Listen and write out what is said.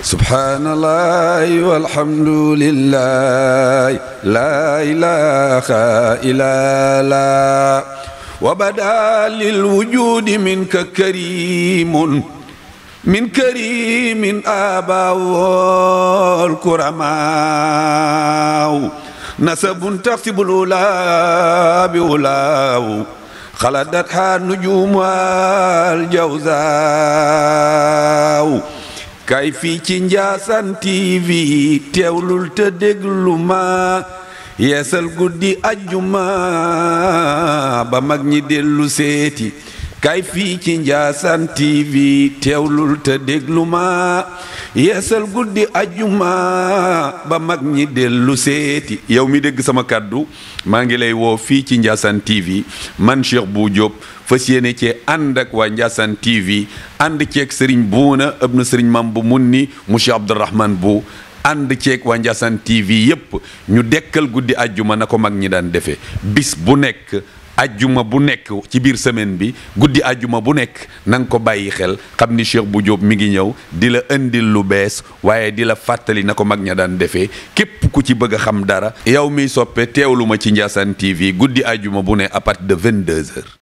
subhanallahi walhamdulillahi la ilaha illallah wa bada lil wujudi minka karimun min karimin abawul kuramaaw nasabun taxsibul ula bi ulaaw xaladatha nujum wal jawzaaw kay fii ci Ndiassane TV teewlul te déglu ma yeesal guddi ajjuma ba mag ñi dellu seeti kay fii ci Ndiassane TV teewlul te déglu ma yeesal guddi ajjuma ba mag ñi dellu seeti yow mi dégg sama kàddu maa ngi lay woo fii ci Ndiassane TV man Cheikh Bou Diop fas yéene cee ànd ak waa Ndiassane TV ànd ceeg Serigne Bouna ibn Serigne Mam bu Munni mu Cheikh Abdourahmane Bou ànd ceeg waa Ndiassane TV yépp ñu dekkal guddi ajjuma na ko mag ñi daan defee bis bu nekk ajjuma bu nekk ci biir semaine bi guddi ajjuma bu nekk na nga ko bàyyi xel xam ni Cheikh Bou Diop mi ngi ñëw di la indil lu bees waaye di la fàttali na ko mag ña daan defee képp ku ci bëgg a xam dara yow miy soppe teewlu ma ci Ndiassane TV guddi ajjuma bu ne à partir de 22h.